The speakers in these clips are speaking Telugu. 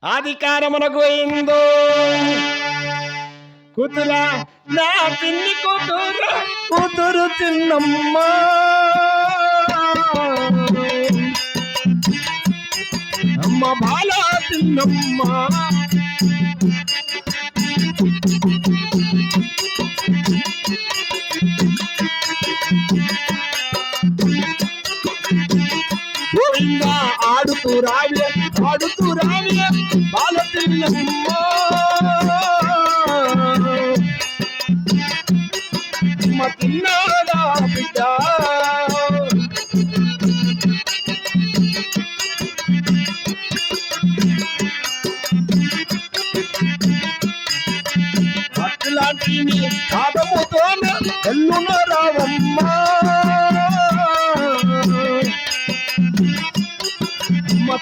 అధికారమునకు అయిందో కూతురా నా పిన్ని కూతురు చిన్నమ్మా అమ్మ బాల చిన్నమ్మా గోవిందా ఆడుతూ రావే బాల చిన్నమ్మా తిన్నాడా బిడ్డ అట్లాంటి పాదముతోన ఎల్లున రావమ్మా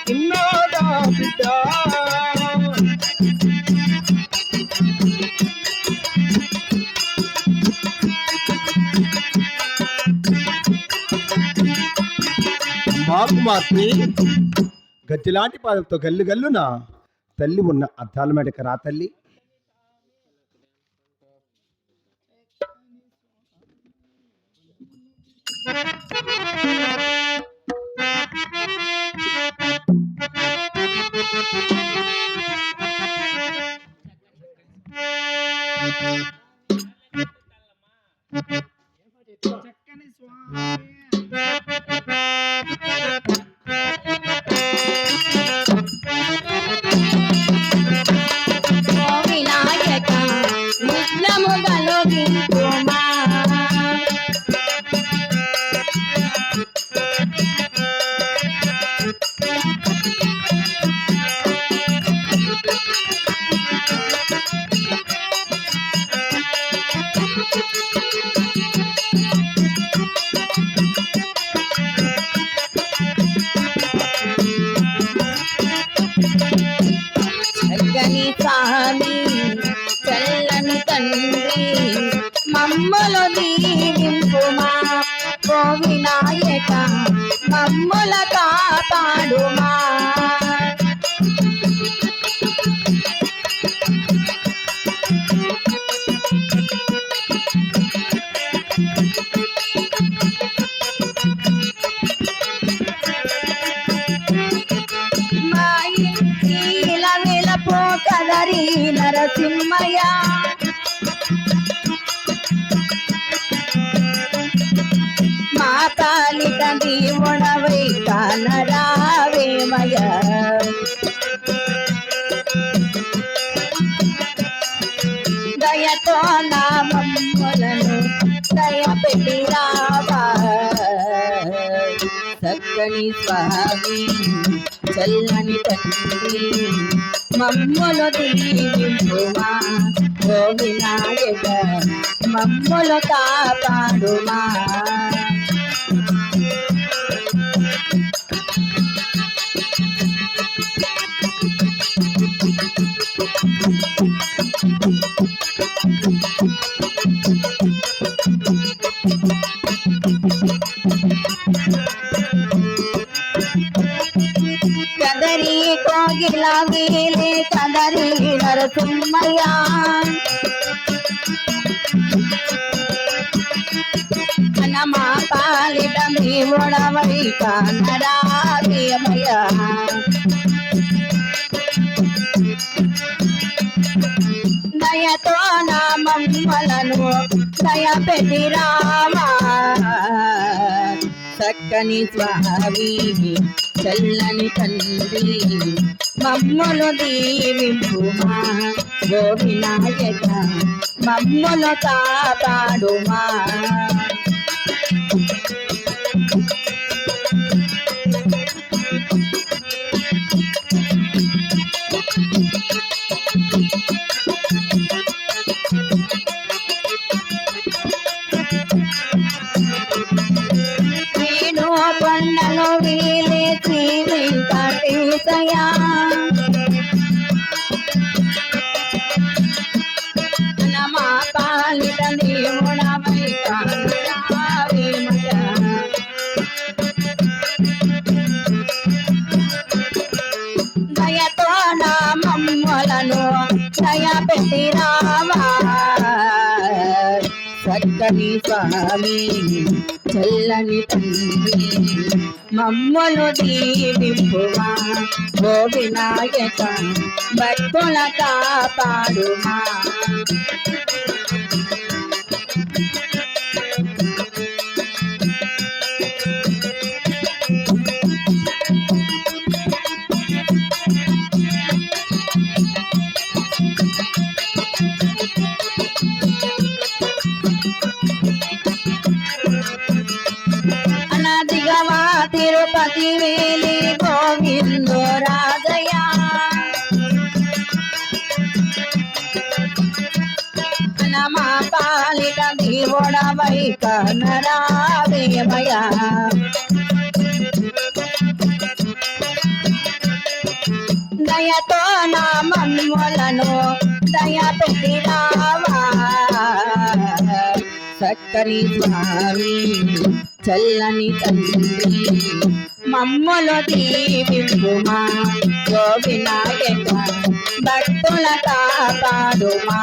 తిన్నాడా బిడ్డ కుమార్తె గజ్జిలాంటి పాదలతో గల్లు గల్లున తల్లి ఉన్న అద్దాల మేడక రా తల్లి. చక్కని స్వామి వినాయక ముస్లముగలో వింటుమా చక్కని స్వామి చల్లని తండ్రి మమ్మలు దీవింపుమా ఓ వినాయక మమ్ముల కాపాడుమా కదరి నరసింహయ్య మా పాలిట దీవుడవై కానరావేమయ దయతో నా మమ్ములను దయపెట్టి రావా చక్కని స్వామి చల్లని తండ్రి మమ్ములు దీవింపుమా ఓ వినాయక మమ్ములు కాపాడుమా కదరి కోగిల వీలే కదరి నరసింహయ్య మా పాలిట దేవుడవై కానరావేమయ్య దయతో నా మమ్మలను దయపెట్టి రామా చక్కని స్వామి చల్లని తండ్రి మమ్ములు దీవింపుమా ఓ వినాయక మమ్ములు కాపాడుమా కొండలో వీలే శ్రీ వెంకటేశయ్య మా పాలిట దేవుడవై కానరావేమయ్య పెట్టి రావా చక్కని స్వామి చల్లని తండ్రి మమ్మలు దీవింపుమా ఓ వినాయక భక్తుల కాపాడుమా అనాదిగవా తిరుపతి వేలి గోవిందో రాజయ్య మా పాలిట దేవుడవై కనరావేమయ్యా దయతో నా మన్ములను దయ పెట్టిరావా చక్కని స్వామి చల్లని తండ్రి మమ్మలు దీవింపుమా ఓ వినాయక భక్తుల కాపాడుమా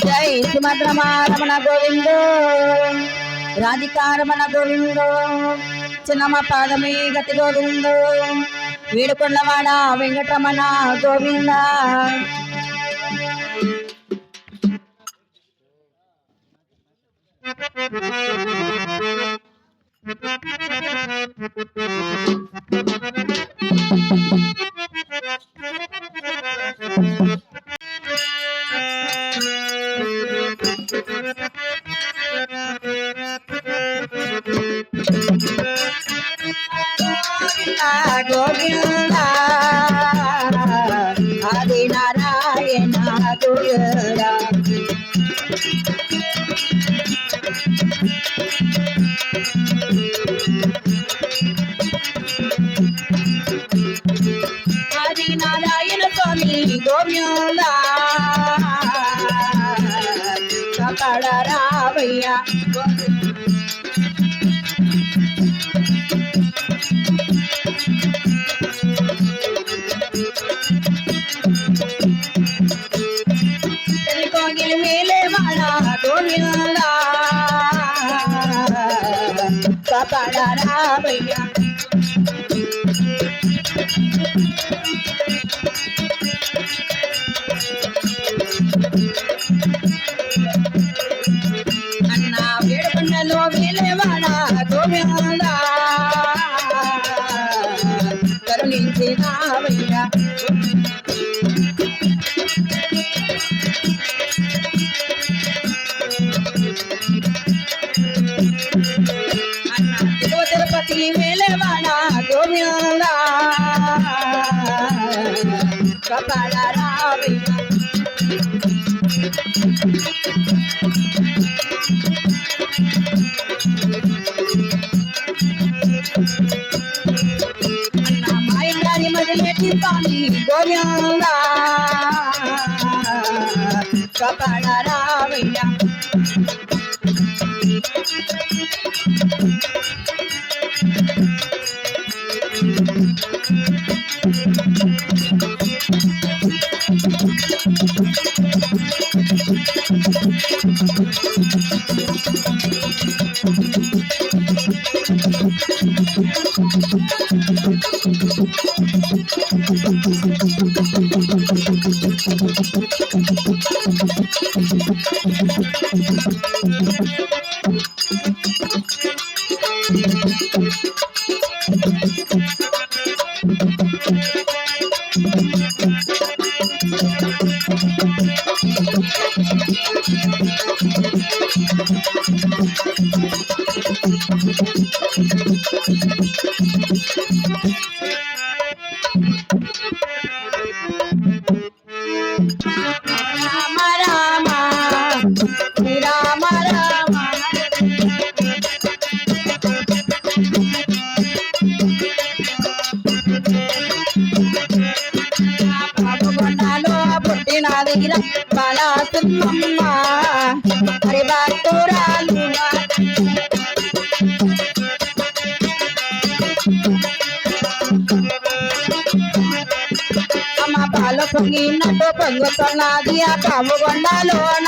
జై సుమద్రమారమణ గోవిందో రాధికారమణ గోవిందో చిన్నమ్మ పాదమే గతి గోవిందో వీడుకొండవాడ వెంకటరమణ గోవింద గోవింద ఆది నారాయణ గురురా ఆది నారాయణ స్వామి గోవింద కపడ రావయ్య కోగిలి మేలే వాడ గోవింద కపడ రావయ్య అన్న వేడుకొండలో వేలేవాడ గోవింద కరుణించి రావయ్య తిరుపతి వేలేవాడ గోవింద కపాల రావయ్య అన్న మాయంగారి మొదలెట్టి స్వామి గోవింద కపాల రావయ్య రామ రామ తల్లిరా బాలాసున్నమ్మ హరి భక్తురాలు అమ్మ పాలు పొంగినట్టు పొంగుతున్నది ఆ పాముగొండలోన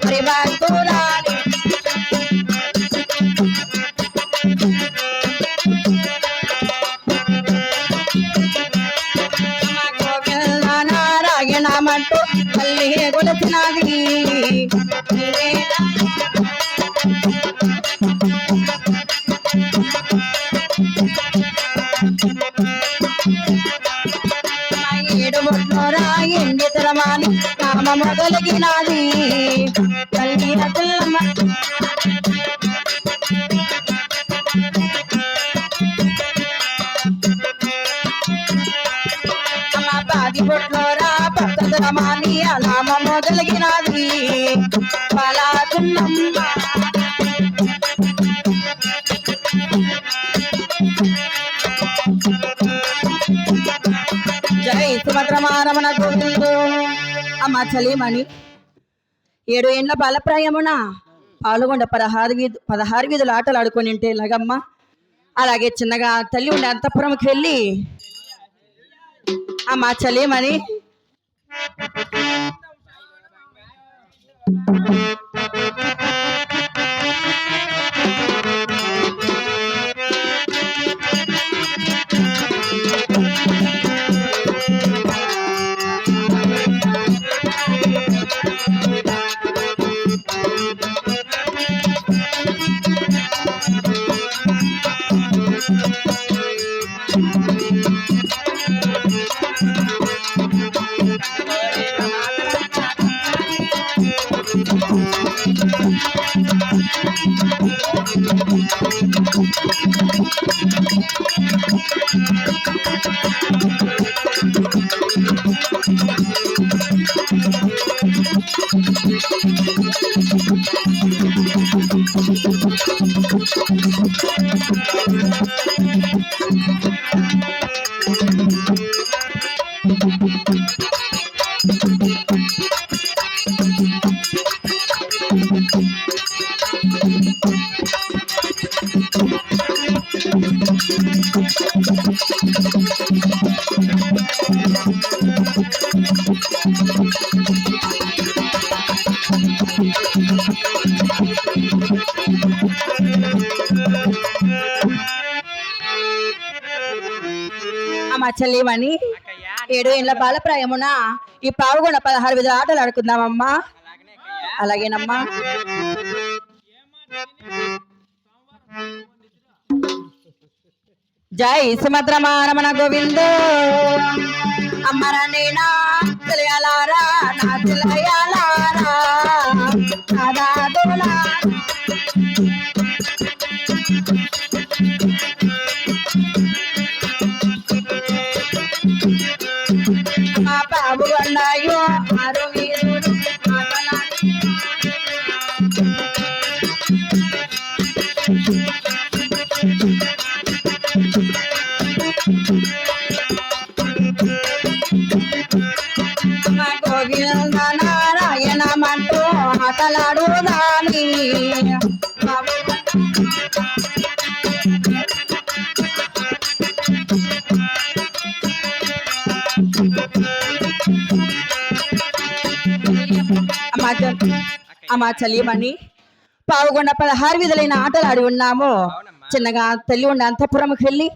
హరి భక్తురాలు నారాయణమంటూ మళ్ళీ కొలిచినది ఏడు ముట్లోరా ఎండి తరమాని నామము కలిగినది తల్లి అతల్లమ్మ పాది బొట్లోరా భక్తరమాని నామము కలిగినది బాలాసున్నమ్మ జై సుభద్రమారమణ గోవిందు. అమ్మ చలిమణి 7 ఏండ్ల బాలప్రాయమున పాల్గొండ 16 వీధుల ఆటలు ఆడుకొని ఉంటే ఇలాగమ్మ అలాగే చిన్నగా తల్లి ఉండే అంతఃపురంకి వెళ్ళి అమ్మ చలిమణి అమ్మ చెల్లిమణి 7 ఏళ్ల బాలప్రాయమున ఈ పావుగొండ 16 విధుల ఆటలు ఆడుకుందామమ్మా. అలాగేనమ్మా. జై సుభద్రమారమణ గోవిందు. అమ్మరనేనా తెలియాలారా నా తెలియాలారా నాదాదులా మా పావుగొండాయో 6 వీధులు గోవింద నారాయణమంటూ ఆటలాడుదాని అమ్మ చలిమణి పావుగొండ 16 విధులైన ఆటలు ఆడి ఉన్నాము. చిన్నగా తల్లి ఉండే అంతఃపురంకి వెళ్ళి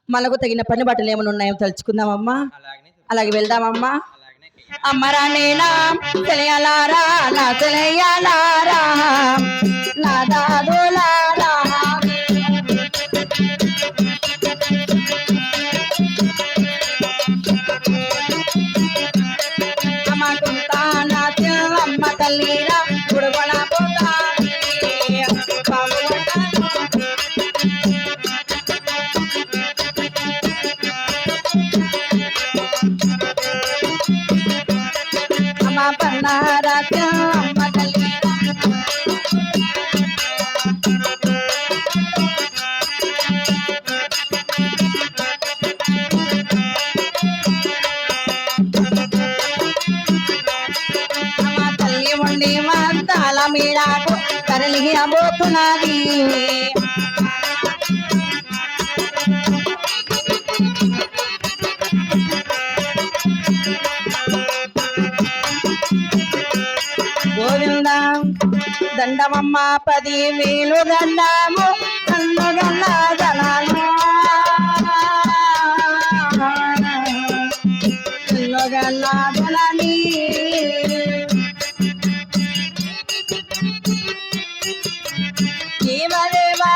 మనకు తగిన పని బట్టలు ఏమైనా ఉన్నాయో తలుచుకుందామమ్మా. అలాగే వెళ్దామమ్మా. అమ్మరానేనా తెలియాలారా నా తెలియాలారా నా దాదులారా అమ్మ కుంటా నా తెల్లమ్మ తల్లిరా గుడుగొన పోతా అమ్మ పన్నారా తెల్లమ్మ తల్లిరా కలిగిపోతున్నది గోవింద దండమమ్మ 10,000 దండము నన్ను గల్ల జనాలు నన్ను గల్ల జనని జీవదేవా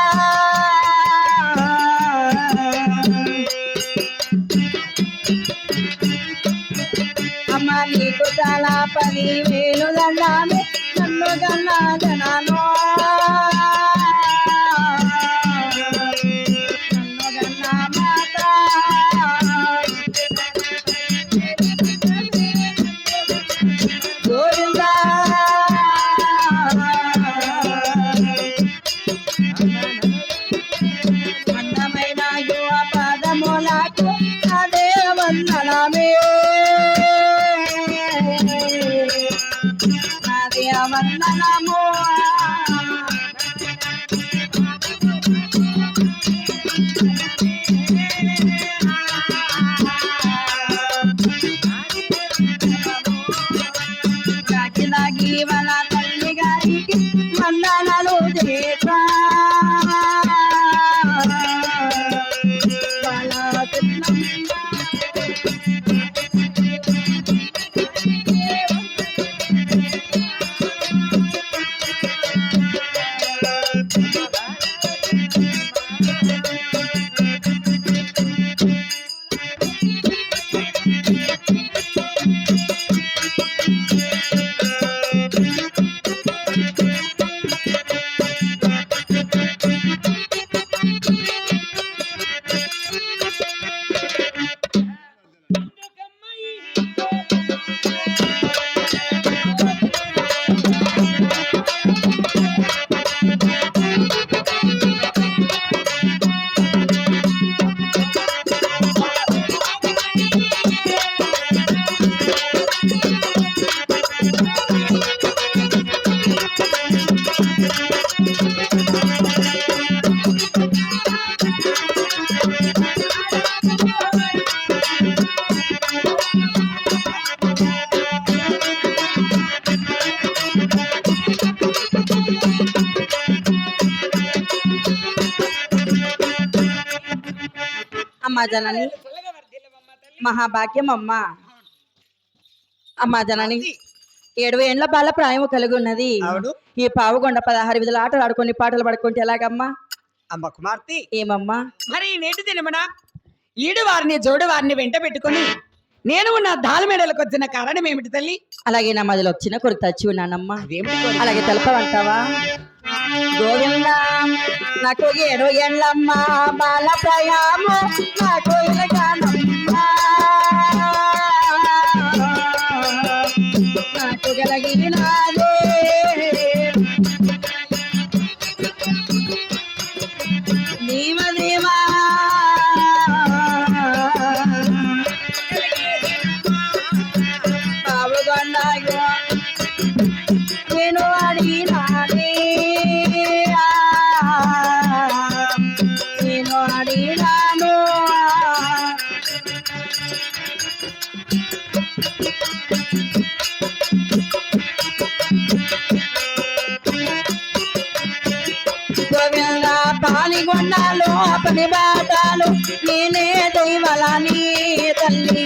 అమ్మ నీకు చాలా 10,000 దండాలు నన్ను గన్నా జనాను నన్ను గన్నా మాత గోవింద అందమైన యువ పదములకు అదే వందనమే వందనము కాకిలాగి మన తల్లి గారికి వందనాలు చేసా అమ్మా జనని మహాభాగ్యం అమ్మ అమ్మా జనని 7 ఏండ్ల బాల ప్రాయము కలిగి ఉన్నది ఈ పావుగొండ 16 విధుల ఆటలు ఆడుకొని పాటలు పడుకుంటే ఎలాగమ్మా అమ్మ కుమార్తె ఏమమ్మా మరి నేటి దినమన ఈడు వారిని జోడు వారిని వెంట పెట్టుకొని నేను ఉన్న దాలమేడలకు వచ్చిన కారణం ఏమిటి తల్లి? అలాగే నా మదిలో వచ్చిన కొరకు తెచ్చి ఉన్నానమ్మా అలాగే తెలపవంటావా? గోవింద నాకు 7 ఏండ్లమ్మ బాల ప్రాయము నాకు ఇలగానమ్మా నాకు కలిగినాదే నీవదేవా పావుగొండాయో నేను అడిగినానే నేను అడిగినాను గోవింద పాలిగొండాలు పని బాటాలు నేనే దైవలని తల్లి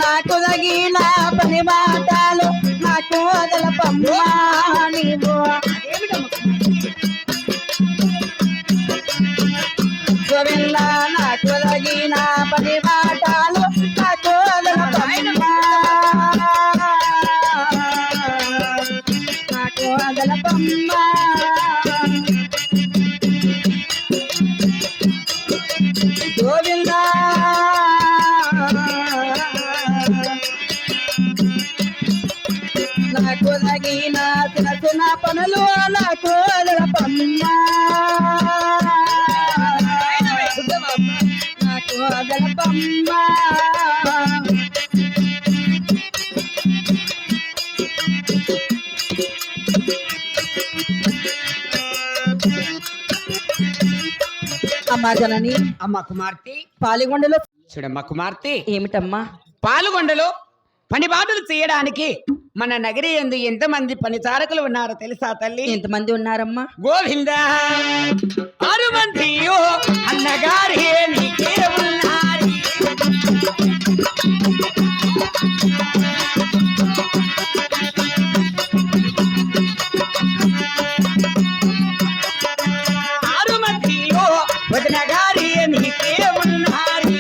నాకు తగిన పని బాటాలు నాకు వదలపమ్మా నీవు గోవింద నాకు తగిన పని బాటాలు నాకు వదలపమ్మా నాకు వదలపమ్మా గోవింద నాకు తగిన చిన్న చిన్న పనులు నాకు వదలపమ్మా నాకు వదలపమ్మా అమ్మా జనని అమ్మ కుమార్తె పాలిగొండలో చూడమ్మ కుమార్తె, ఏమిటమ్మా? పాల్గొండలో పని బాటలు చేయడానికి మన నగరి యందు ఎంతమంది పనిచారకులు ఉన్నారో తెలుసా తల్లి? ఎంతమంది ఉన్నారమ్మా? గోవింద 6 మంది అన్నగారి నీకే ఉన్నారు. వదిన గారి నీకే ఉన్నారు.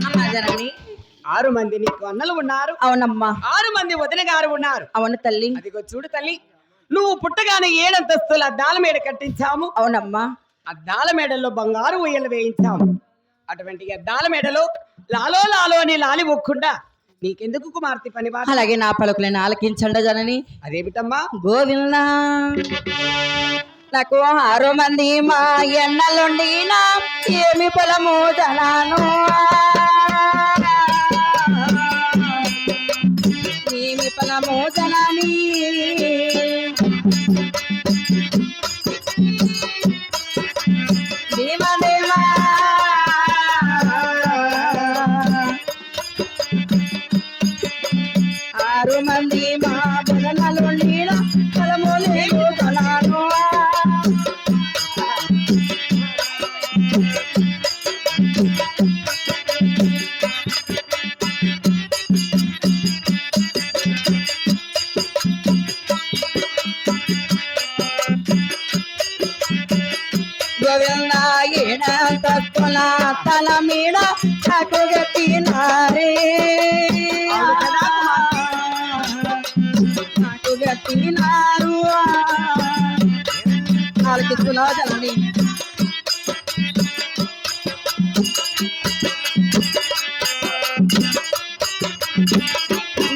అమ్మా జనని 6 మంది నీకు అన్నలు ఉన్నారు. అవునమ్మా. 6 మంది వదిన గారు ఉన్నారు. అవును తల్లి. అదిగో చూడు తల్లి, నువ్వు పుట్టగానే 7 అంతస్తుల అద్దాల మేడ కట్టించాము. అవునమ్మా. అద్దాల మేడల్లో బంగారు ఉయ్యలు వేయించాము. అటువంటి అద్దాల మేడలో లాలో లాలో అని లాలి ఒక్కుండా నీకెందుకు కుమార్తె పని బాట? అలాగే నా పలుకులను ఆలకించండి జనని. అదేమిటమ్మా? గోవింద నాకు 6 మంది మా ఎన్నలుండి నా ఏమి పొలము జనాను, ఏమి పొలము జనాని దేవదేవా 6 మంది మా బుధనలుండి నా పొలము లేదు జనాను. గోవింద ఏడంతస్తుల తల మీద గట్టినారే, గట్టినారు ఆలకిస్తున్నా జనని.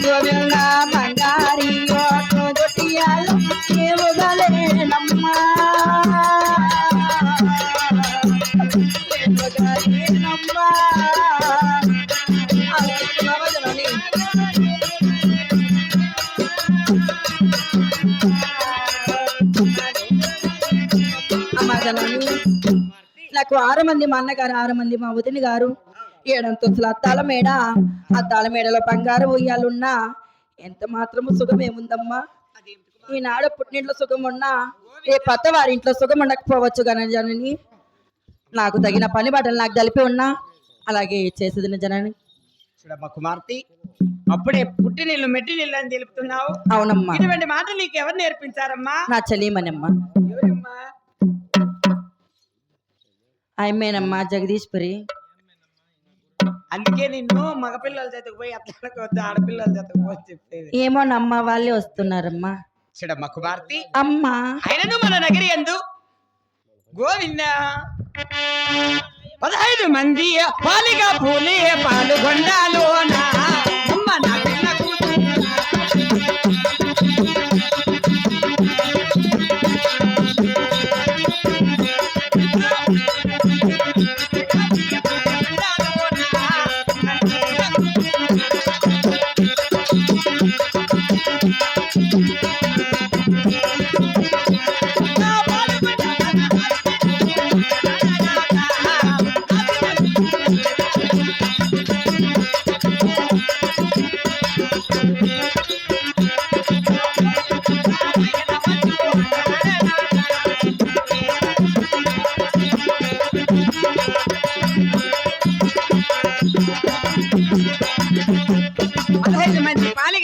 గోవింద బంగారి గొట్టియాలు ఏముగలేనమ్మా, ఏముగలేనమ్మా ఆలకిస్తున్నావా జనని. అమ్మా జనని నాకు 6 మంది మా అన్నగారు, 6 మంది మా వదిన గారు, 7 అంతస్తుల అద్దాల మేడ, అద్దాల మేడలో బంగారు ఉయ్యాలున్నా ఎంత మాత్రము సుఖమేముందమ్మా. ఈనాడు పుట్టింట్లో సుఖం ఉన్నా రేపు కొత్త వారింట్లో సుఖం ఉండకపోవచ్చు కానీ జనని, నాకు తగిన పని బట్టలు నాకు కలిపి ఉన్నా అలాగే చేసేది జనని. చూడమ్మా కుమార్తె, అప్పుడే పుట్టి నీళ్ళు మెట్టి నీళ్ళు అని తెలుపుతున్నావు. అవునమ్మా. ఇటువంటి మాటలు నీకు ఎవరు నేర్పించారమ్మా? నా చెల్లిమనమ్మా. ఎవరమ్మా? ఆయమ్మేనమ్మా జగదీశ్వరి. అందుకే నిన్ను మగపిల్లల చేతకు పోయి అట్లా ఆడపిల్లల చేతకు పోయి చెప్పేది. ఏమోనమ్మా వాళ్ళే వస్తున్నారమ్మా. చూడమ్మా కుమార్తె, అమ్మా ఆయనను మన నగరి యందు గోవింద 15 మంది పాలిగా పూలే పాల్గొండాలో నా అమ్మ నా పిల్ల కూతురు.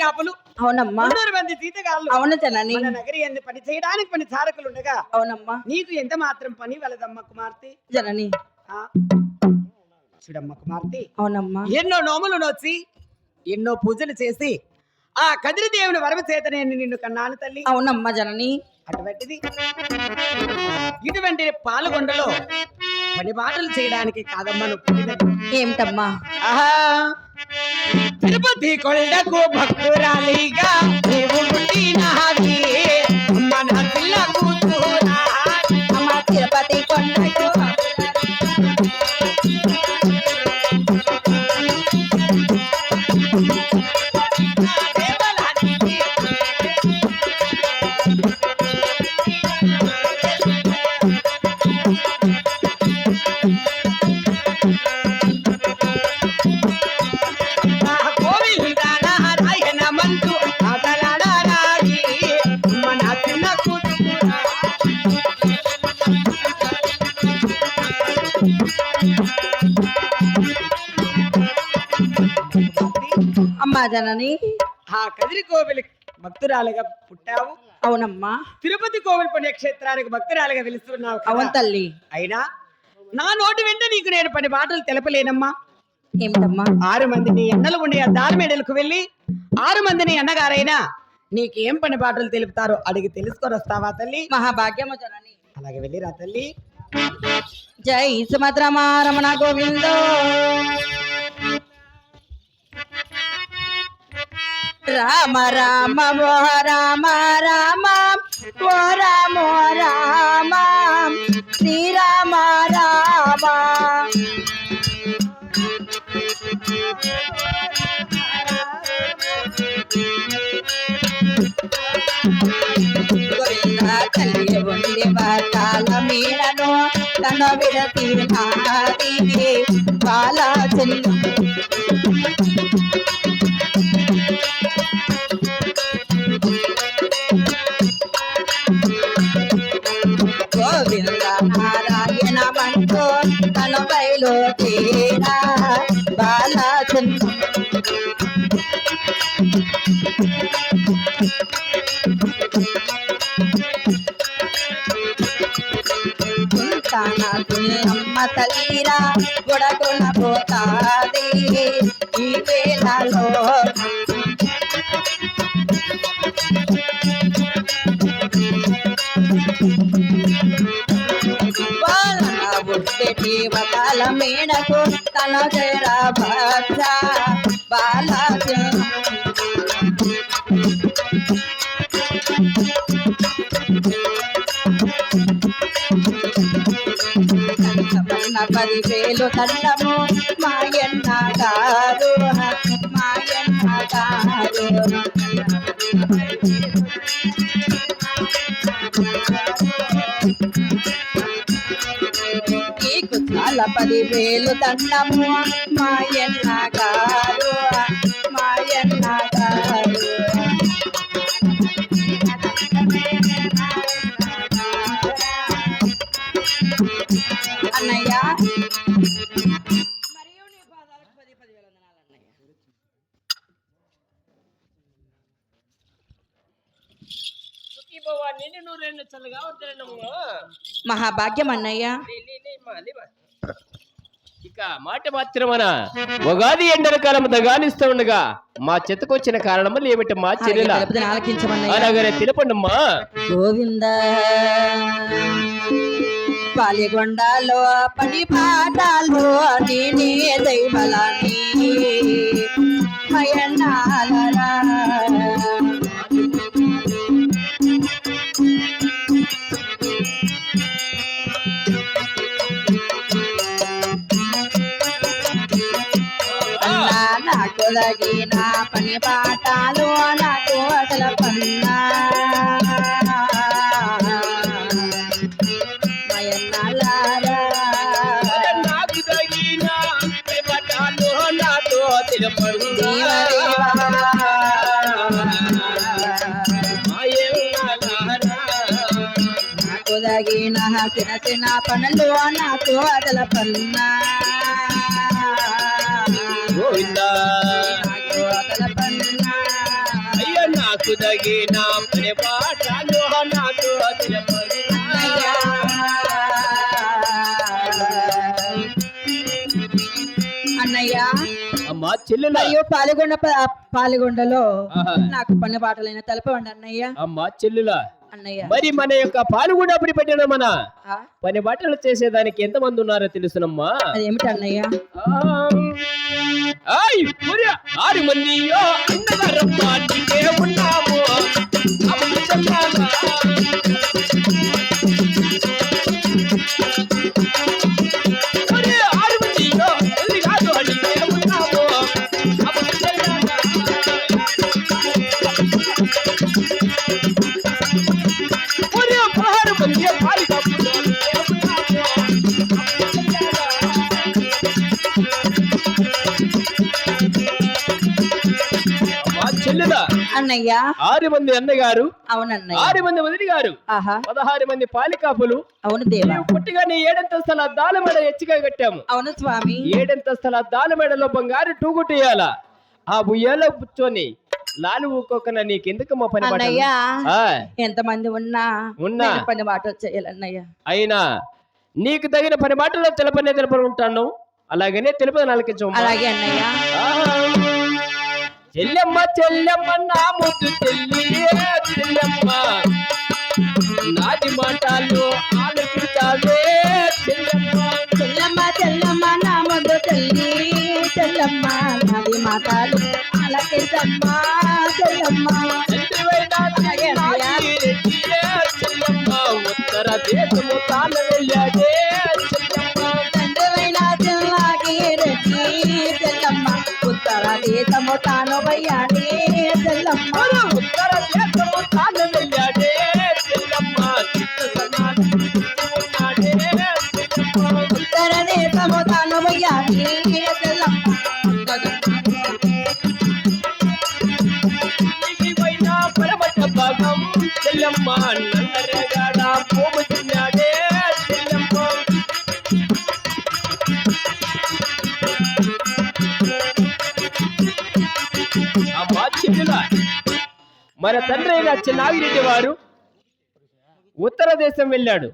కాపులు అవునమ్మా 300 మంది జీతగాళ్ళు అవును జనని మన నగరి ఎందు పని చేయడానికి పని చారకులు ఉండగా అవునమ్మా నీకు ఎంత మాత్రం పని వలదమ్మ కుమార్తె జనని ఆ? చూడమ్మ కుమార్తె అవునమ్మా ఎన్నో నోములు నోచి ఎన్నో పూజలు చేసి ఆ కదిరి దేవుని వరమ చేత నేను నిన్ను కన్నాను తల్లి అవునమ్మా జనని అటువంటిది ఇటువంటి పాల్గొండలో పని బాటలు చేయడానికి కాదమ్మా నువ్వు పుట్టినది. ఏమిటమ్మా ఆహా తిరుపతి కొండకు భక్తురాలిగా నీవు పుట్టినాది మన పిల్ల కూతురా అమ్మ తిరుపతి కొండకు అమ్మా జనని ఆ కదిరి కోవిలి భక్తురాలుగా పుట్టావు అవునమ్మా తిరుపతి కోవిలి పుణ్యక్షేత్రానికి భక్తురాలుగా వెలుస్తున్నావు కదా. అవును తల్లి అయినా నా నోటి వెంట నీకు నేను పని బాటలు తెలపలేనమ్మా ఏమిటమ్మా 6 మంది నీ అన్నలు ఉండి ఆ దారిమేడలకు వెళ్ళి 6 మంది నీ అన్నగారైనా నీకేం పని బాటలు తెలుపుతారో అడిగి తెలుసుకొని వస్తావా తల్లి మహాభాగ్యము జనని అలాగే వెళ్ళిరా తల్లి జై సుమద్రమారమణ గోవిందో రామ రామ ఓ రామ రామ ఓ రామ రామ శ్రీరామ రామ గోవింద తల్లి ఉండి బాల మీరను తన విడతి నాది బాల చిన్న గోవింద నారాయణ మంటూ తన బయలు తీరా బాల చిన్న అమ్మ తల్లిరా గుడగుణ పోతాది ఈ వేళలో బుడ్డెటి వకాల మేడకు తన జర భక్త బాల పదివేలు దండము మాయన్న గారు మాయన్న గారు నీకు చాలా 10,000 దండము మాయన్న గారు మాయన్న గారు అన్నయ్య మహాభాగ్యం అన్నయ్య ఇక మాట మాత్రమన ఉగాది ఎండల కాలం దగానిస్తూ ఉండగా మా చెత్తకొచ్చిన కారణములు ఏమిటి మా చెల్లెల అలాగనే తెలుపండమ్మా గోవింద పాలిగొండలో పని పాటాలు నేనే దైవలని మయన్నాలరా నాకు తగిన పని పాటాలు నాకు అసలు పన్నా మయన్నాలారా నాకు తగిన పటాలు నాతో తెలుపండి నాకు తగిన చిన్న చిన్న పనులు నాకు అసలు పన్నా గోవిందా నాకు అసలు పన్నా జరిగిన పని బాటలు నాతో తెలుపయ్యా. అన్నయ్య అమ్మా చెల్లెల అయ్యో పాలగొండలో నాకు పని బాటలైన తెలపండి అన్నయ్య. అమ్మా చెల్లెల అన్నయ్య మరి మన యొక్క పాల్గొండ పెట్టిన మన పని బట్టలు చేసేదానికి ఎంత మంది ఉన్నారో తెలుసునమ్మా. అదేమిటి అన్నయ్య? 6 మంది ఉన్నాము. అన్నయ్య 6 మంది అన్నగారు, అవునన్నయ్య 6 మంది వదిలి గారు, 16 మంది పాలికాపులు. అవును దేవా. పుట్టిగానే 7 అంతస్తుల అద్దాల మెడ ఎచ్చిగా కట్టాము. అవును స్వామి. 7 అంతస్తుల అద్దాల మెడలో బంగారు టూగుట్టేయాల. ఆ బుయ్యాలో కూర్చొని లాలు ఊకోకన నీకెందుకు మా పని అన్నయ్య? ఎంతమంది ఉన్నా పని బాటలు చేయాలన్నయ్య. అయినా నీకు తగిన పని బాటలో తెలపనే ఉంటాను. అలాగనే తెలుపని ఆలకించు. అలాగే అన్నయ్య. చెల్లెమ్మ చెల్లెమ్మ నా ముద్దు చెల్లి చెల్లెమ్మ, నాటి మాటలు ఆలకించాలే చెల్లెమ్మ. చెల్లెమ్మ చెల్లెమ్మ నా ముద్దు చెల్లి చెల్లెమ్మ, నాటి మాటలు ఆలకించమ్మా చెల్లెమ్మ. చెల్లెమ్మ ఉత్తర దేశము తాను వెళ్ళాడే చెల్లెమ్మ. తండ్రివైన చెల్లాకి రెడ్డి చెల్లమ్మ, ఉత్తర దేశము తాను వయ్యాడే చెల్లమ్మ. ఉత్తర దేశము తాను వెళ్ళాడే చెల్లమ్మ. ఉత్తర దేశము తాను వయ్యాడే చెల్లమ్మ. పరమట భాగం చెల్లమ్మ, నల్లరగాడ పోము తిన్నాడే చెల్లమ్మ. అమ్మా చెల్లెల మన తండ్రి అయిన చిన్నాగిరెడ్డి వారు ఉత్తర దేశం వెళ్ళాడు.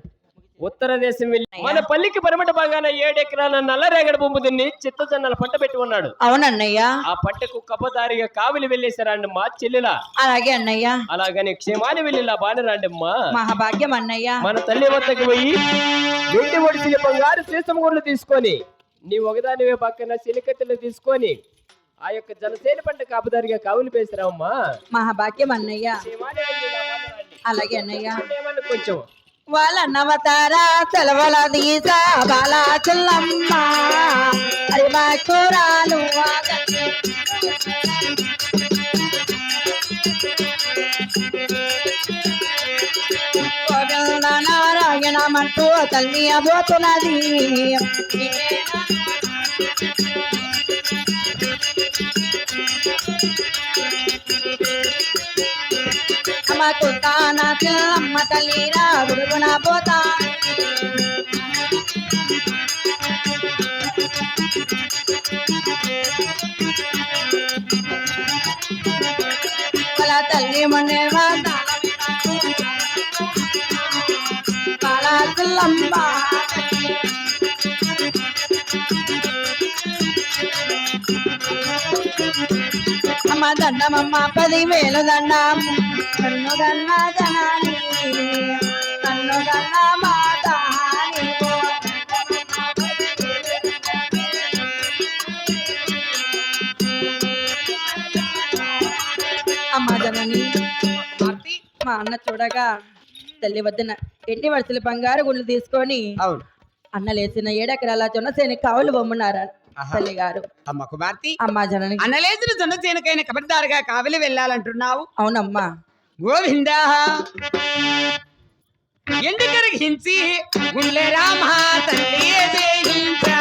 ఉత్తర దేశం వెళ్ళి మన పల్లికి పరమట భాగాన 7 ఎకరాల నల్లరేగడ బొమ్మ తిని చిత్తజొన్నల పంట పెట్టి ఉన్నాడు. అవునన్నయ్య. ఆ పంటకు కప్పదారిగా కావిలి వెళ్ళేసారండి మా చెల్లెల. అలాగే అన్నయ్య. అలాగని క్షేమాన్ని వెళ్ళిలా బానరాండి అమ్మా. మహాభాగ్యం అన్నయ్య. మన తల్లి వద్దకు పోయి వెండి ఒడిసిన బంగారు శ్రీసమగుళ్ళు తీసుకొని నీ ఒకదానివే పక్కన సిలికత్తెలు తీసుకొని ఆ యొక్క జనసేన పంట కాపుదారిగా కావులు పేసిరామ్మా. మహాభాగ్యం అన్నయ్య. అలాగే అన్నయ్య. కొంచెం వాళ్ళ నవతారా సెలవుల దీసా బాలా చెల్లమ్మ, అరి మా కూరాలు నారాయణమంటూ తల్లి అబోతున్నది. అమ్మ కుతాన చెల్లమ్మ తల్లిరా గురుగున పోతా. వాళ్ళ తల్లి మొన్నే బాలా చెల్లమ్మ. అమ్మ దండమమ్మ 10,000 దండం, కన్ను గన్న జనాని కన్ను గన్న మాత. అమ్మ జనని మా అన్న చూడగా తల్లి వద్దన ఎండి వరుసలు బంగారు గుళ్ళు తీసుకొని అన్న లేచిన 7 ఎకరాల జొన్న సేని కావులు బొమ్మన్నారు తల్లి గారు. అమ్మ కుమార్తె, అమ్మా జనని అన్నలేసిన జొన్న సేనకైన కబడ్దారుగా కావలి వెళ్ళాలంటున్నావు. అవునమ్మా. గోవిందా ఎండి కరిగించి గుండె రామ తల్లి జయించా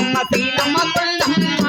అమ్మ శీలమ్మ కొల్లమ్మ.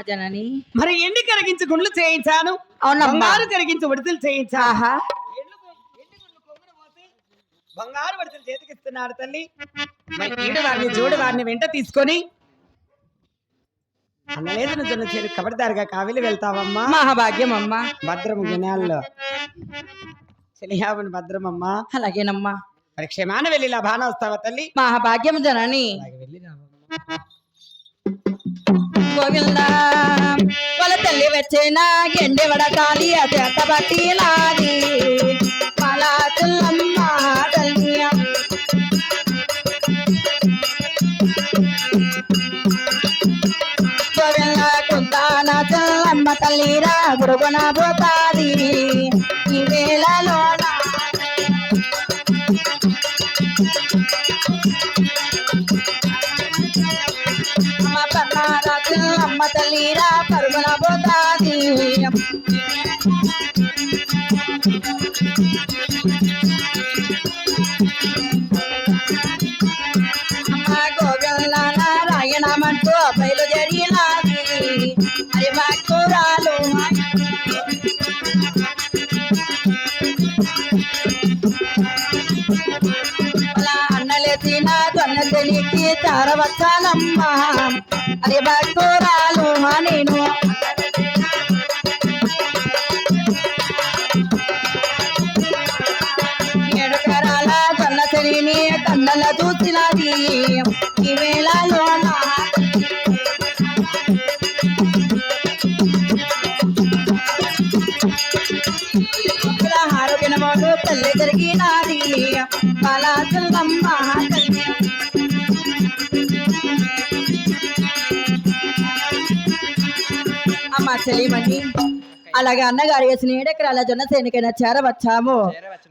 జనని. మరి ఎండి కరిగించి గుండ్లు చేయించాను, అవునమ్మా. బంగారు కరిగించి విడుదల చేయించాను. ఆహా, ఎండి గుండ్లు కొంగున పోసి బంగారు విడుదల చేతికిస్తున్నాడు తల్లి. మరి ఈడు వారిని జోడు వారిని వెంట తీసుకొని అన్నలేదు జొన్న చేరు కబడిదారుగా కావిలి వెళ్తావమ్మా. మహాభాగ్యం అమ్మా. భద్రము గుణాల్లో చెలియావుని భద్రమమ్మా. అలాగేనమ్మా. మరి క్షేమాన వెళ్ళి లాభాన వస్తావా తల్లి? మహాభాగ్యం జనని. అలాగే వెళ్ళి రావమ్మా. గోవిందా వాళ్ళ తల్లి వచ్చేనా ఎండి వడకాలి చేత బట్టి నాది మలా తుల్లమ్మ తల్లి. గోవిందా కుందాన తుల్లమ్మ తల్లిరా గురుగున పోతాది ఈ వేళలో అమ్మ తల్లిరా పరుగున పోతాది. అమ్మ గోవింద నారాయణమంటూ బయలుదేరినాది అది భక్తురాలు. అన్నలెత్తిన దొన్న తెలికి తారవచ్చానమ్మా అది భక్తురాలు నేను. ఎడుకరాల దొన్న తెలిని కన్నల చూసినది ఈ వేళలో హారగినమోడు తల్లి జరిగినది బాలాచల్లమ్మ తల్లి. అమ్మ చెలిమణి, అలాగే అన్నగారు వేసిన 7 ఎకరాల జొన్న సేనికైనా చేరవచ్చాము.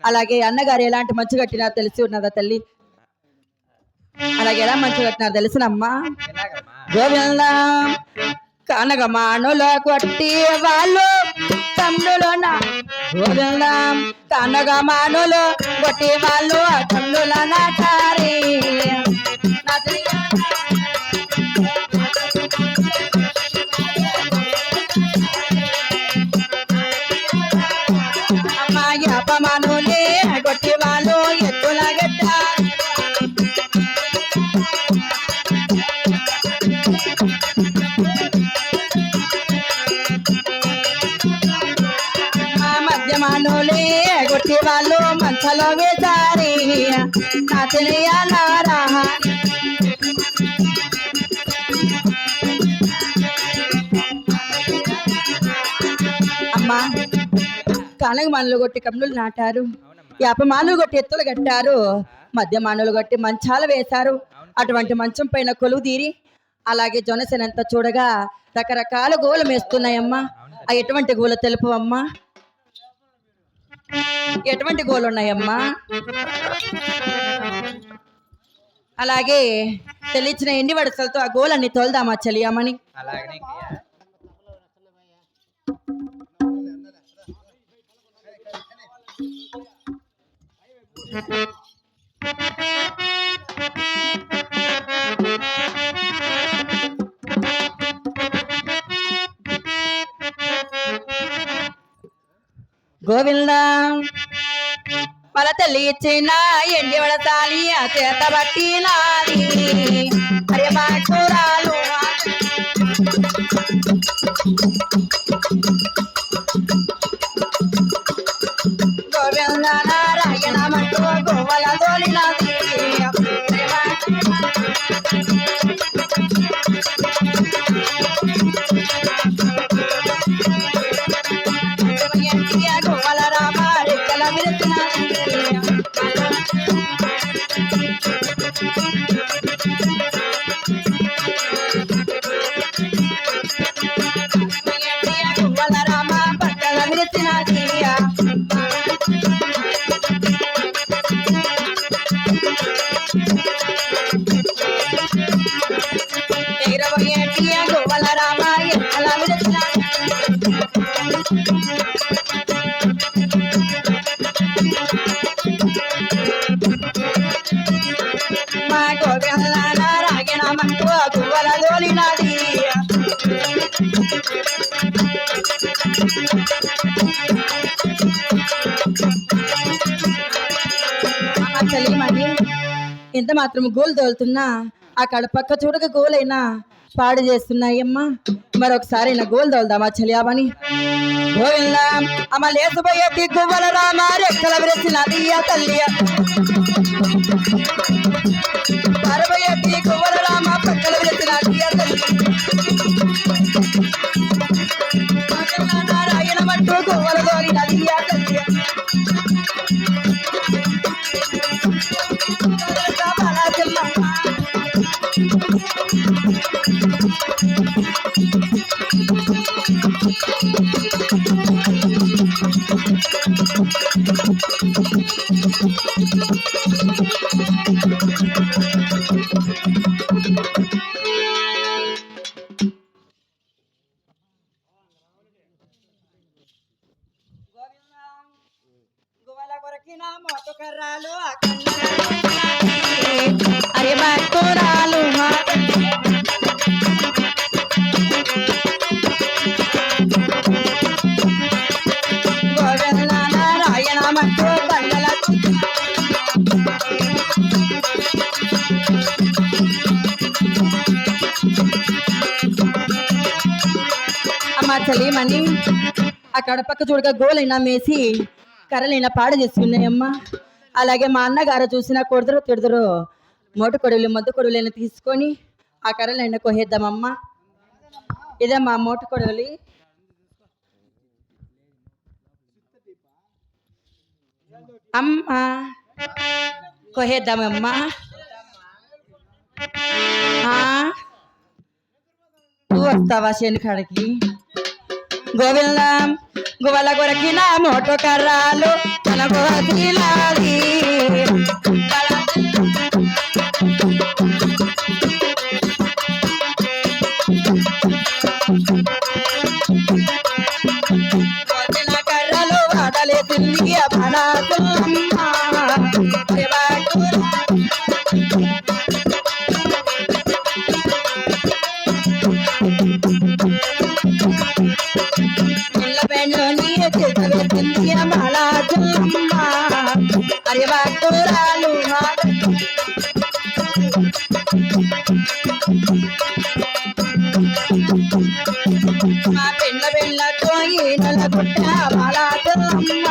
అలాగే అన్నగారు ఎలాంటి మంచు కట్టినారో తెలిసి ఉన్నదా తల్లి? అలాగే ఎలా మంచు కట్టినారో తెలుసునమ్మా. గోవింద కనగమానులో కొట్టి వాళ్ళు తమ్ముల గోవింద కనగమానులో కొట్టి వాళ్ళు తమ్ముల నాటారి అమ్మాయి అపమానులే కొట్టి వాళ్ళు ఎత్తుల గట్ట మధ్యమానులే కొట్టి వాళ్ళు మంచలో వేసారి నా తెలియాలారా. అమ్మా కానగ మానులు కొట్టి కమ్ములు నాటారు, యాప మానులు కొట్టి ఎత్తులు కట్టారు, మధ్య మానులు కొట్టి మంచాలు వేశారు. అటువంటి మంచం పైన కొలువు తీరి అలాగే జొన్నసేనంతా చూడగా రకరకాల గోలు మేస్తున్నాయమ్మా. ఆ ఎటువంటి గోలు తెలుపు అమ్మా? ఎటువంటి గోలు ఉన్నాయమ్మా? అలాగే తెలిచిన ఎండి వడసలతో ఆ గోలన్నీ తోలుదామా చెలియామని. గోవింద వాళ్ళ తల్లి ఇచ్చిన ఎండి వడతాలి ఆ చేత బట్టి నాది అరే బాకురాలు. గోవింద నారాయణ మంటూ గోవల తోలినది గోవల రామ రెక్కల విరుతున్నది. గోవల రామ పక్కల విరుతున్నది. గోవల రామ ఎక్కల విరుతున్నది. మా గోవింద నారాయణ మంటూ గువ్వల తోలినది. ఎంత మాత్రం గోలు తోలుతున్నా అక్కడ పక్క చూడక గోలైనా పాడు చేస్తున్నాయమ్మా. మరొకసారి నా గోలు తోలుదామా చలియామని. గోవిందా అమ్మ లేసుపోయేటి గువ్వల రామ రెక్కల విరచినది తల్లియ పరబోయేటి గువ్వల రామ పక్కల విరచినది తల్లి నారాయణ మట్టు గువ్వల గోరి నది తల్లి అరే భక్తురాలు గోవింద నారాయణ మట్టు దండల అమ్మ చలిమని అక్కడ పక్క చూడగా గోలైనా మేసి కర్రలైనా పాడు చేసుకున్నాయమ్మా. అలాగే మా అన్నగారు చూసినా కొడుదరు తిడుదరు మోటు కొడువులు మద్దు కొడువులైనా తీసుకొని ఆ కర్రలైనా కొహేద్దామమ్మా. ఇదే మా మోటు కొడువులి. అమ్మా కొహేద్దామమ్మా. నువ్వు వస్తావా శనికాడికి? గోవింద గువల కొరకిన మోటో కర్రాలు తన గోతిలాది కర్రలు వాడలే తిరిగి అరే భక్తురాలు మా పెళ్ళ పెళ్ళతో ఈనల గుట్ట బాలాజమ్మ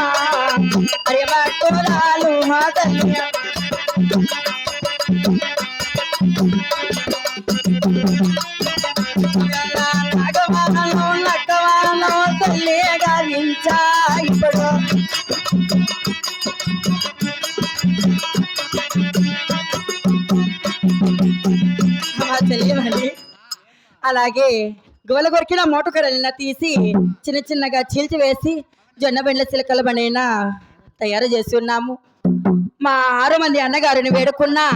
అరే భక్తురాలు మా తల్లి నగవాలలో నక్కవాలలో తల్లి గావించా ఇప్పుడు తెలియమండి. అలాగే గోల కొరికిన మోటుకరలైనా తీసి చిన్న చిన్నగా చీల్చి వేసి జొన్న బెండ్ల చిలకల బండైనా తయారు చేసి ఉన్నాము. మా 6 మంది అన్నగారిని వేడుకున్నా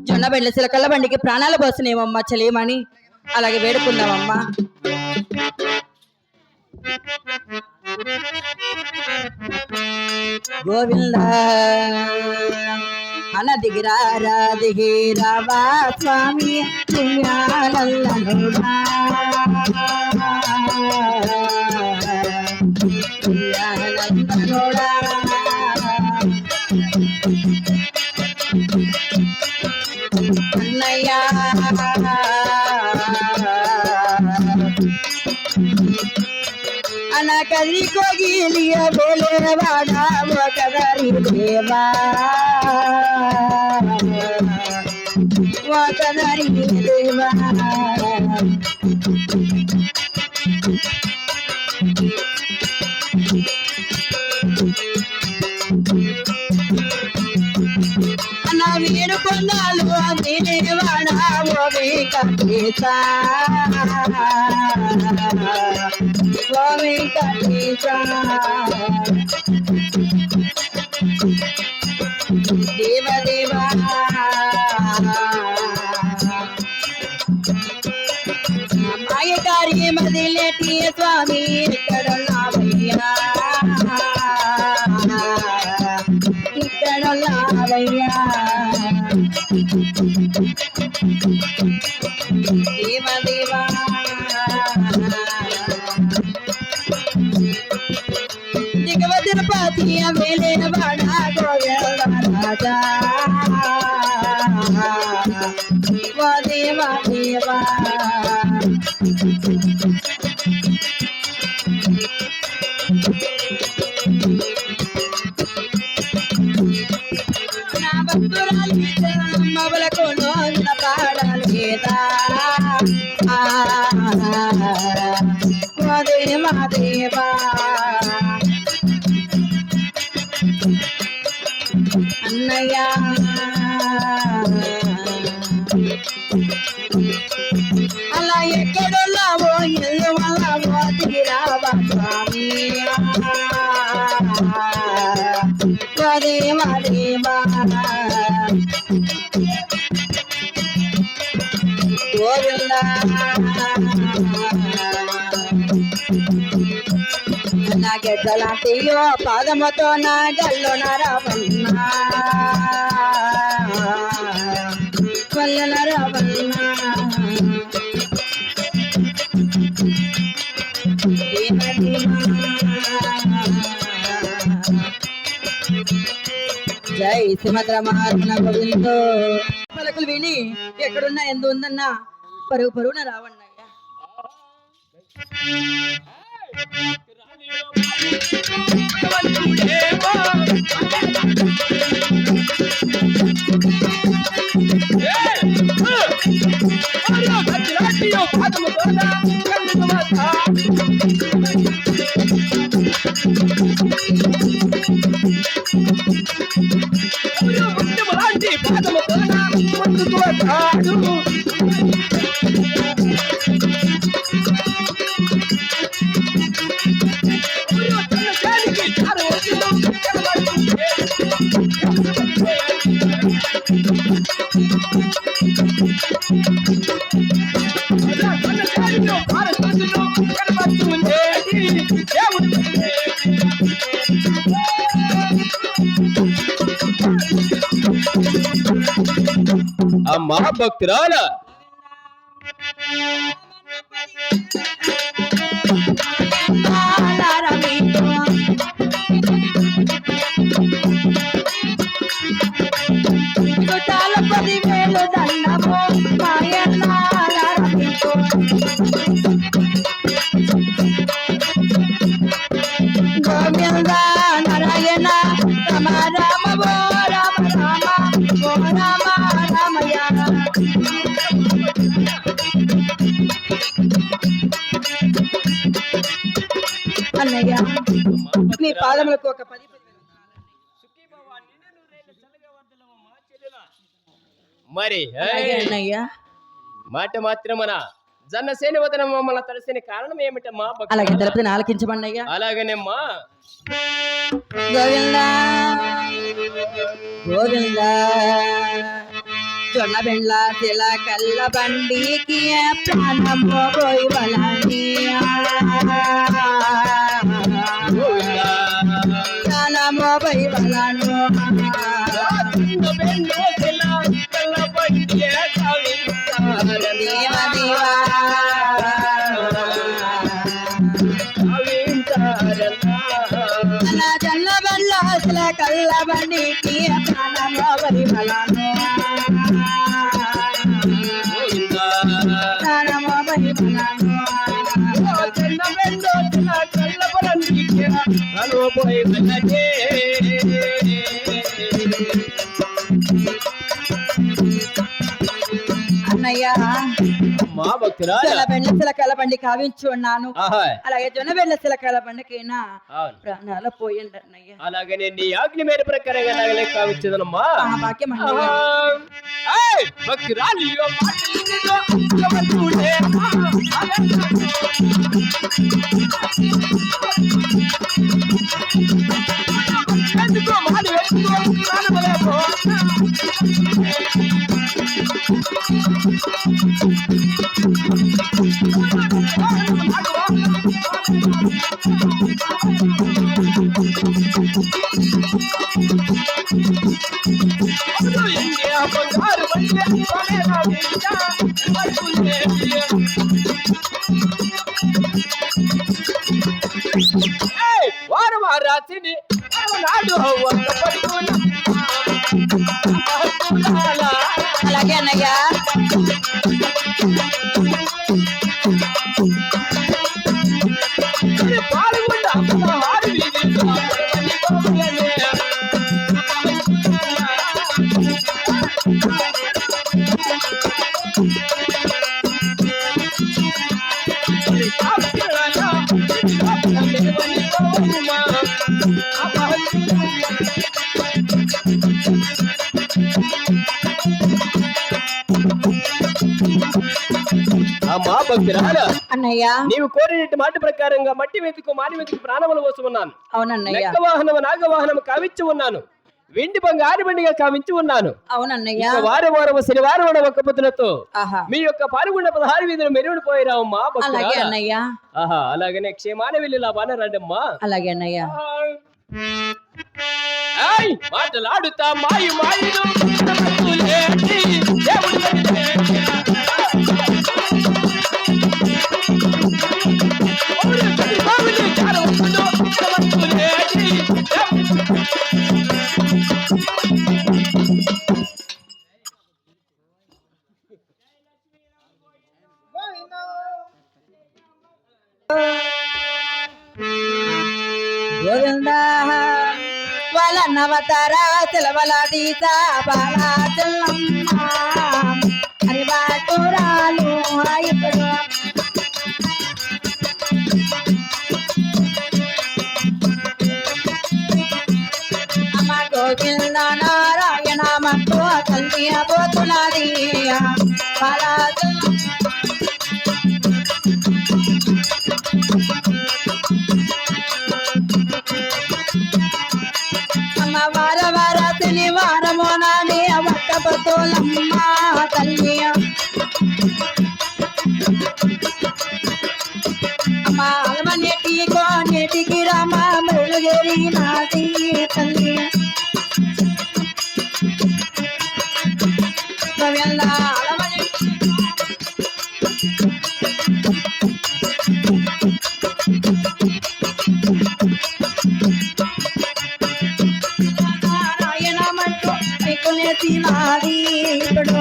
జొన్న బెండ్ల చిలకల బండికి ప్రాణాలు పోసినేమమ్మా చలియమని. అలాగే వేడుకుందామమ్మా. గోవింద అన దిగిరారా దిగిరావా స్వామి దివ్యానందనుడా దివ్యానందనుడా అన్నయ్యా అన కది కోగిలియ బోలేవాడా ఒకదరి దేవా ఒకదరి దేవా అన్న వీడు కొన్నాళ్ళు దేవాడా ఓవే కట్టేసా ఓవే కట్టేసా దేవ దేవా మాయకారి మదిలేటి స్వామి ఇక్కడ నావయ్యా ఇక్కడ నావయ్యా దేవ దేవా దిగవ తిరుపతి వేలే వాడా గోవింద రాజా వా దేవా దేవా నా భక్తురాలి మవలకు నోన పాడలేదా వా దేవా దేవా అన్నయ్య అలా ఎక్కడున్నావో ఇల్లు వల్ల తిరిగిరావా స్వామి దేవా దేవా గోవిందా నా గెడ్డలాంటియో పాదముతో నా గల్లు నరవన్నా వల్ల నరవన్నా జై శ్రీమద్రమారమణ గోవిందో పలుకులు విని ఎక్కడున్నా ఎందు ఉందన్నా పరుగు పరుగున రావన్నయ్యా అమ్మా భక్తురాల చుట్టాల 10,000 దండము మాయన్నారమితో గోవింద నారాయణ రమ రామ ఓ రామ రామ ఓ రామ రామయ్య అన్నయ్య నీ పాదములకు ఒక 10,000 మరి అన్నయ్య మాట మాత్రమన జనసేన వదన మమ్మల్ని తలసిన కారణం ఏమిటమ్మా అలాగే తెలుపుని ఆలకించమన్నయ్య అలాగనేమ్మా గోవింద గోవింద జొన్న బెండ్ల తిల కల్ల బండికి ప్రాణము పోయి వలని ప్రాణము పోయి వలను దేవ దేవా నా జొన్న బెండ్ల తిల కల్ల బండికి ప్రాణము పోయి వలను ప్రాణము పోయి వలను అన్నయ్య మా భక్తురా బెండ్ల చిలకల బండి కావించి ఉన్నాను అలాగే జొన్న బెండ్ల చిలకల బండికైనా ప్రాణాలు పోయిండి అన్నయ్య అలాగనే నీ ఆజ్ఞ మేర ప్రకారంగా నాగలే కావించదనమ్మా భాగ్యం భక్తురాలి వారు రాత్రి నాడు అలాగే అన్నయ్య అన్నయ్య పాల్గొండ పదహారు వీధులు అమ్మా భక్తురాల అన్నయ్య నీవు కోరినట్టు మాట ప్రకారంగా మట్టి వెతుకు మాని వెతుకు ప్రాణముల కోసం ఉన్నాను. అవునన్నయ్య లెక్క వాహనము నాగవాహనము కావించి ఉన్నాను. వెండి బంగారు బండిగా కావించి ఉన్నాను. అవునన్నయ్య వారం వారము శనివారం ఒక్క పొద్దులతో ఆహా మీ యొక్క పాల్గొండ 16 వీధులు మెరుగుడు పోయిరావమ్మా అలాగే అన్నయ్య ఆహా అలాగనే క్షేమాన వెళ్ళి లాభాన రండమ్మా. అలాగే అన్నయ్య మాటలాడుతా మాయి మాయిలు దేవుడు గోవింద వాళ్ళ నవతార తెలవలాడీత బాలా చెల్లమ్మ అని బాటురాలు ఇప్పుడు అమ్మ గోవింద నారాయణ మట్టు తల్లి పోతున్నది బాలా వార వార శనివారము నాడే వట్ట పతోలమ్మ తల్లి అమ్మ అలమనేటికో నేటికి రామ మెలుగేరి నాది తల్లి నారాయణ మంటూ నాది ఇప్పుడు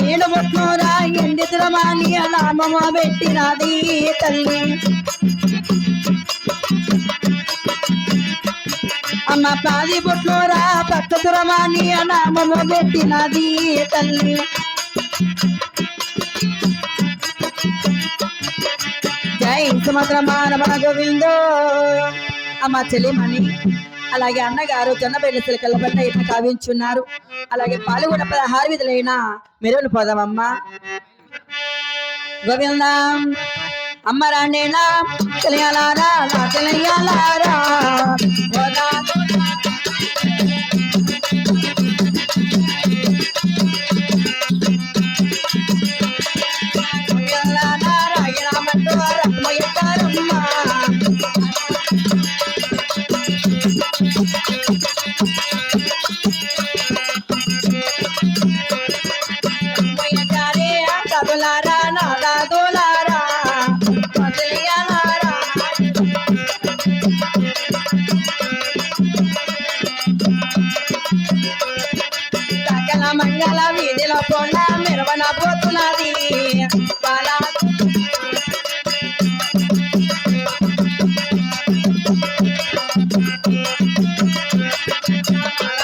ఏడు బొట్నూరా ఎండితులమాని నామమ పెట్టినది తల్లి అమ్మ పాది బొట్నూరా పచ్చతురమాని నామమ పెట్టినది తల్లి జై సుమద్రమానమన గోవిందో అమ్మ చెల్లిమణి అలాగే అన్నగారు జొన్నబెల్లి సిలకల్లబట్ట ఇట్లా కావించున్నారు. అలాగే పాల్గొన్న 16 విధులైన మెరువులు పోదామమ్మ గోవింద అమ్మ రాండేనా తెలియాలారా నా తెలియాలారా నారాయణ మంటూ రత్మయ్యారమ్మ కదులారా నాదా దోలారా తెలియాలారా సకల మంగళ వీధిలో కొండ మెరవన పోతున్నది బాలా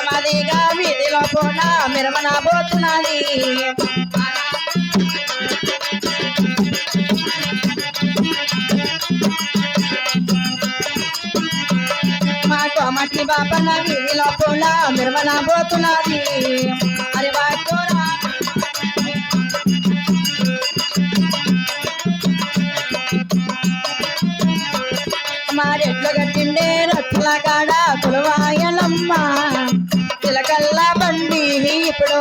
మదిగా వీధిలో కొండ మెరవన పోతున్నది మట్టి బాపన వీధిలో కొండ మెరవన పోతున్నది అరే వాటోరా మారెట్లు కట్టిండే రత్తుల కాడ కులవాయలమ్మ చిలకల్ల బండి ఇప్పుడు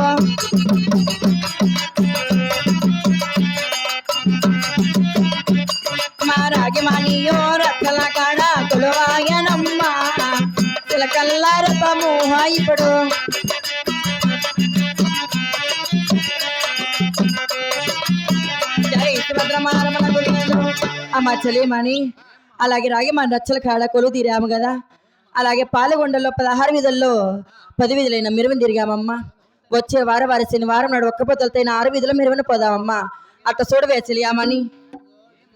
మా రాగి మానియో రత్తుల కాడ కులవాయనమ్మ చిలకల్ల రథము ఇప్పుడు జై సుభద్రమారమణ గురించి అమ్మ చెలిమణి అలాగే రాగి మన రచ్చల కాడ కొలు తీరాము కదా అలాగే పాలగొండలో 16 వీధుల్లో 10 వీధులైన మెరువును తిరిగామమ్మా. వచ్చే వారి శనివారం నాడు ఒక్క పొద్దులతైన 6 వీధుల మెరువును పోదామమ్మా. అట్ట చూడవే చెలియామని.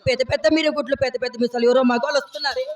పెద్ద పెద్ద మీరు గుడ్లు, పెద్ద పెద్ద మిసలు ఎవరో మగవాళ్ళు వస్తున్నారే.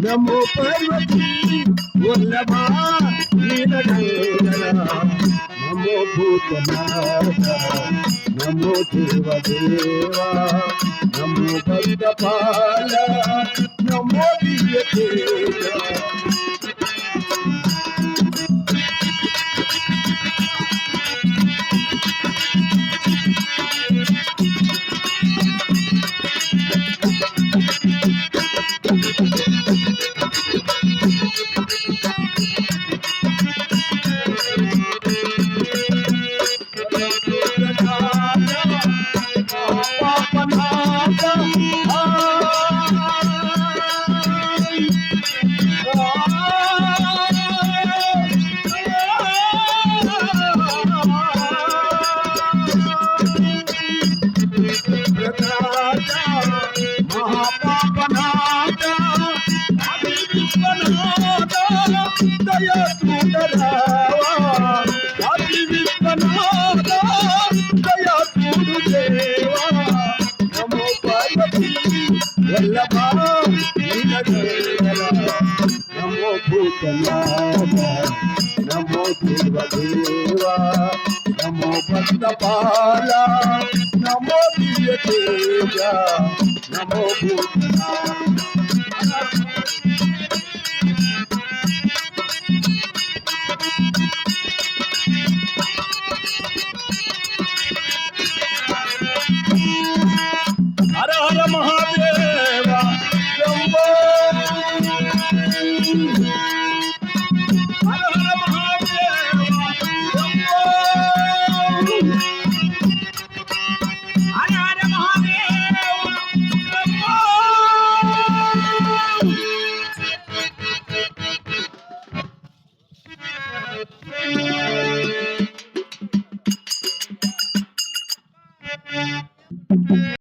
నమో పార్వతీ వల్లభా నమో భూతనాథ నమో దేవదేవా నమో భక్తపాల నమో దివ్యతేజ. నమో భూతనాథ నమో దేవదేవా నమో భక్తపాల నమో దివ్యతేజ నమో భూతనాథ.